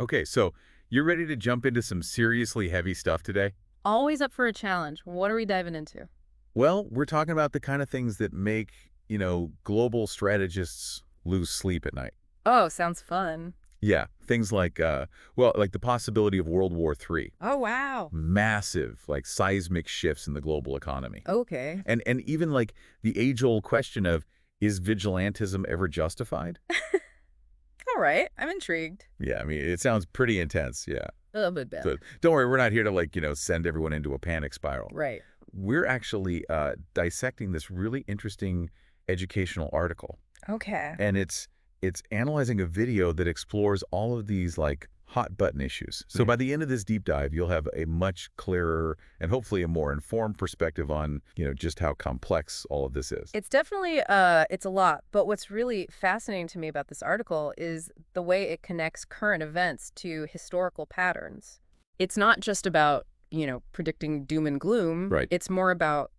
Okay, so you're ready to jump into some seriously heavy stuff today? Always up for a challenge. What are we diving into? Well, we're talking about the kind of things that make, global strategists lose sleep at night. Oh, sounds fun. Yeah, things like, like the possibility of World War III, Oh, wow. massive, like seismic shifts in the global economy. Okay. And even like the age-old question of, is vigilantism ever justified? All right. I'm intrigued. Yeah, I mean, it sounds pretty intense, yeah. A little bit So better. don't worry, we're not here to like, send everyone into a panic spiral. Right. We're actually dissecting this really interesting educational article, Okay. and it's analyzing a video that explores all of these like hot button issues. So by the end of this deep dive, you'll have a much clearer and hopefully a more informed perspective on just how complex all of this is. It's definitely it's a lot, but what's really fascinating to me about this article is the way it connects current events to historical patterns. It's not just about, predicting doom and gloom. Right. It's more about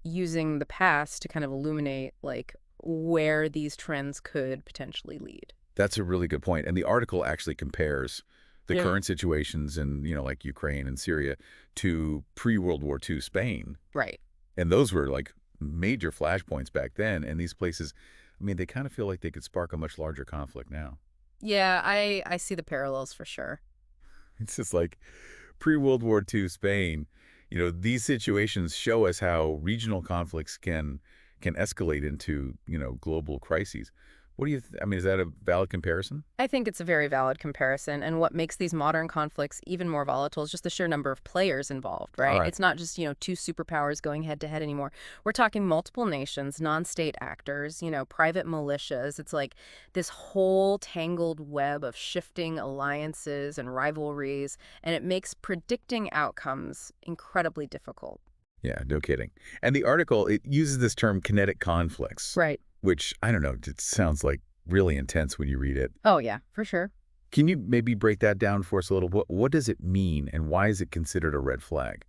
using the past to kind of illuminate like where these trends could potentially lead. That's a really good point. And the article actually compares the Yeah. current situations in like Ukraine and Syria to pre-World War II Spain. Right. And those were like major flashpoints back then. And these places, I mean, they kind of feel like they could spark a much larger conflict now. Yeah, I see the parallels for sure. It's just like pre-World War II Spain, these situations show us how regional conflicts can escalate into, global crises. What do you, I mean, is that a valid comparison? I think it's a very valid comparison, and what makes these modern conflicts even more volatile is just the sheer number of players involved, All right? right. It's not just, two superpowers going head to head anymore. We're talking multiple nations, non-state actors, private militias. It's like this whole tangled web of shifting alliances and rivalries, and it makes predicting outcomes incredibly difficult. Yeah, no kidding. And the article, it uses this term kinetic conflicts, Right. which, I don't know, it sounds like really intense when you read it. Oh, yeah, for sure. Can you maybe break that down for us a little? What does it mean and why is it considered a red flag?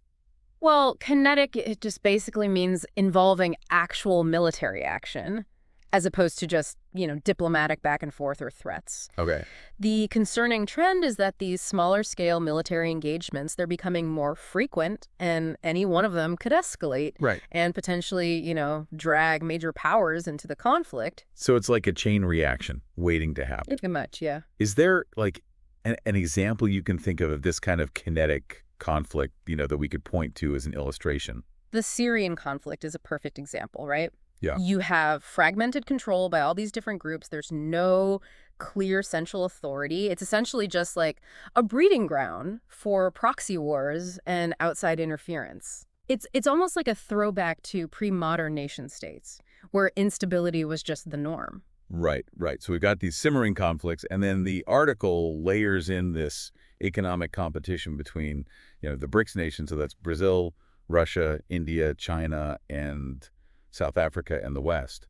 Well, kinetic, it just basically means involving actual military action as opposed to just, diplomatic back and forth or threats. Okay. The concerning trend is that these smaller scale military engagements, they're becoming more frequent and any one of them could escalate Right. and potentially, drag major powers into the conflict. So it's like a chain reaction waiting to happen. Pretty much, yeah. Is there like an example you can think of this kind of kinetic conflict, that we could point to as an illustration? The Syrian conflict is a perfect example, right? Yeah. You have fragmented control by all these different groups. There's no clear central authority. It's essentially just like a breeding ground for proxy wars and outside interference. It's almost like a throwback to pre-modern nation states, where instability was just the norm. Right, right. So we've got these simmering conflicts, and then the article layers in this economic competition between, the BRICS nations. So that's Brazil, Russia, India, China, and South Africa and the West.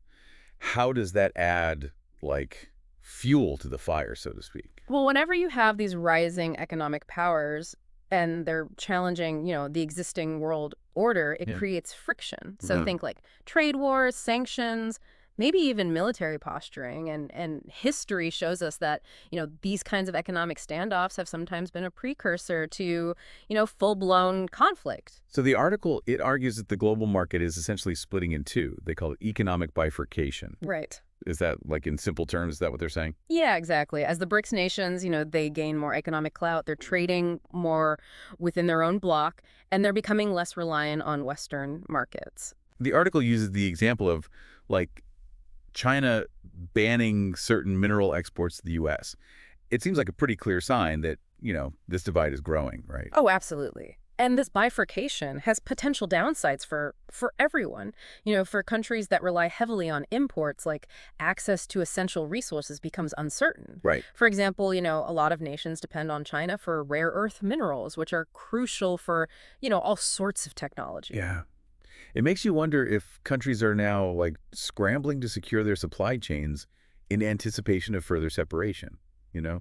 How does that add, like, fuel to the fire, so to speak? Well, whenever you have these rising economic powers and they're challenging, the existing world order, it Yeah. creates friction. So Mhm. think like trade wars, sanctions, maybe even military posturing. And history shows us that, these kinds of economic standoffs have sometimes been a precursor to, full-blown conflict. So the article, it argues that the global market is essentially splitting in two. They call it economic bifurcation. Right. Is that, like, in simple terms, is that what they're saying? Yeah, exactly. As the BRICS nations, they gain more economic clout, they're trading more within their own bloc, and they're becoming less reliant on Western markets. The article uses the example of, like, China banning certain mineral exports to the U.S. It seems like a pretty clear sign that, this divide is growing, right? Oh, absolutely. And this bifurcation has potential downsides for everyone. For countries that rely heavily on imports, like access to essential resources becomes uncertain. Right. For example, a lot of nations depend on China for rare earth minerals, which are crucial for, all sorts of technology. Yeah. It makes you wonder if countries are now, like, scrambling to secure their supply chains in anticipation of further separation.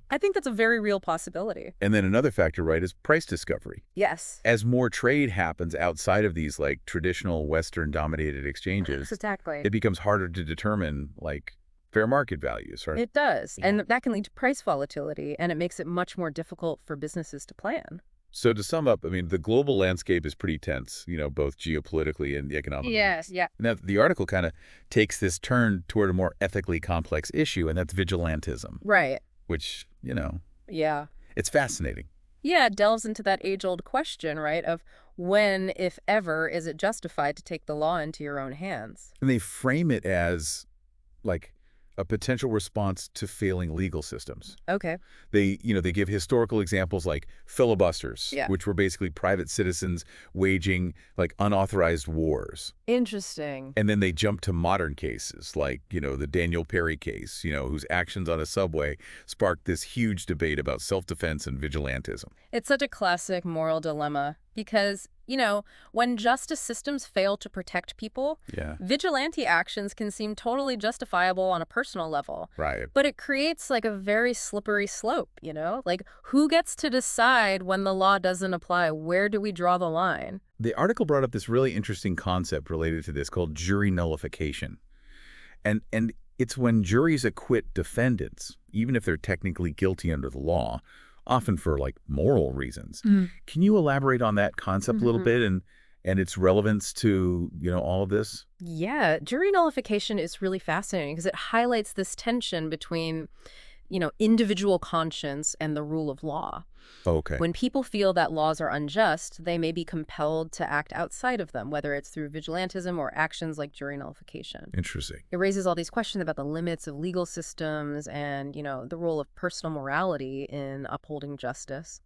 I think that's a very real possibility. And then another factor, right, is price discovery. Yes. As more trade happens outside of these, like, traditional Western-dominated exchanges, Exactly. it becomes harder to determine, like, fair market values, right? It does. Yeah. And that can lead to price volatility, and it makes it much more difficult for businesses to plan. So to sum up, I mean, the global landscape is pretty tense, both geopolitically and the economic. Yes, yeah. Now, the article kind of takes this turn toward a more ethically complex issue, and that's vigilantism, Right. which, Yeah. it's fascinating. Yeah, it delves into that age-old question, right, of when, if ever, is it justified to take the law into your own hands? And they frame it as like a potential response to failing legal systems. Okay. They give historical examples like filibusters, Yeah. which were basically private citizens waging like unauthorized wars. Interesting. And then they jump to modern cases like, the Daniel Perry case, whose actions on a subway sparked this huge debate about self-defense and vigilantism. It's such a classic moral dilemma because, when justice systems fail to protect people, Yeah. vigilante actions can seem totally justifiable on a personal level. Right. But it creates like a very slippery slope, Like who gets to decide when the law doesn't apply? Where do we draw the line? The article brought up this really interesting concept related to this called jury nullification. And it's when juries acquit defendants, even if they're technically guilty under the law, often for like moral reasons. Can you elaborate on that concept a little bit and its relevance to, all of this? Yeah, jury nullification is really fascinating because it highlights this tension between, individual conscience and the rule of law. Okay. When people feel that laws are unjust, they may be compelled to act outside of them, whether it's through vigilantism or actions like jury nullification. Interesting. It raises all these questions about the limits of legal systems and, the role of personal morality in upholding justice.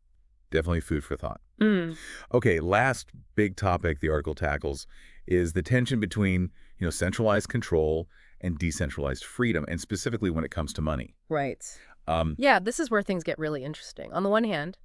Definitely food for thought. Mm. Okay, last big topic the article tackles is the tension between, centralized control and decentralized freedom, and specifically when it comes to money. Right. Um, Yeah, this is where things get really interesting. On the one hand,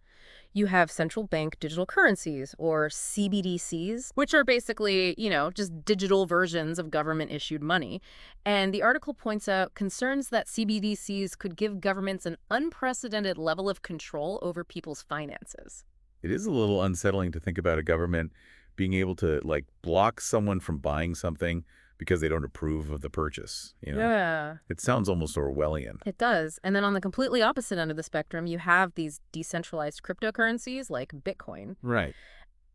you have central bank digital currencies, or CBDCs, which are basically, just digital versions of government-issued money. And the article points out concerns that CBDCs could give governments an unprecedented level of control over people's finances. It is a little unsettling to think about a government being able to, like, block someone from buying something because they don't approve of the purchase. Yeah. It sounds almost Orwellian. It does. And then on the completely opposite end of the spectrum, you have these decentralized cryptocurrencies like Bitcoin. Right.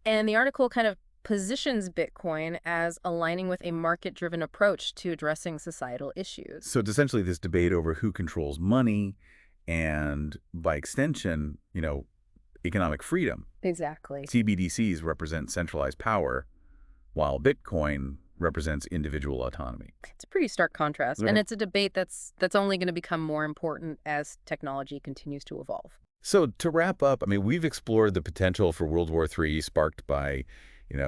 And the article kind of positions Bitcoin as aligning with a market-driven approach to addressing societal issues. So it's essentially this debate over who controls money and, by extension, economic freedom. Exactly. CBDCs represent centralized power, while Bitcoin represents individual autonomy. It's a pretty stark contrast, Right. and it's a debate that's only going to become more important as technology continues to evolve. So to wrap up, I mean, we've explored the potential for World War III sparked by,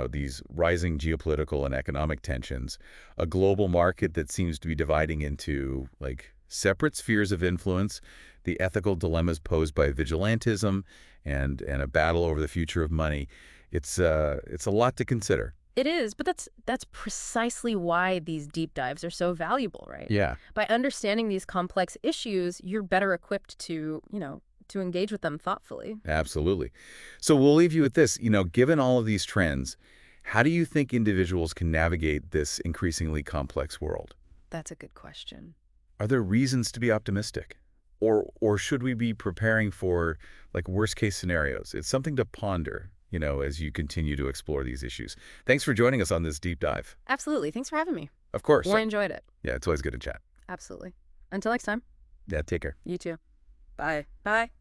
these rising geopolitical and economic tensions, a global market that seems to be dividing into, like, separate spheres of influence, the ethical dilemmas posed by vigilantism, and a battle over the future of money. It's a lot to consider. It is, but that's precisely why these deep dives are so valuable, right? Yeah. By understanding these complex issues, you're better equipped to, to engage with them thoughtfully. Absolutely. So we'll leave you with this. Given all of these trends, how do you think individuals can navigate this increasingly complex world? That's a good question. Are there reasons to be optimistic? Or should we be preparing for, like, worst-case scenarios? It's something to ponder, as you continue to explore these issues. Thanks for joining us on this deep dive. Absolutely. Thanks for having me. Of course. Well, I enjoyed it. Yeah, it's always good to chat. Absolutely. Until next time. Yeah, take care. You too. Bye. Bye.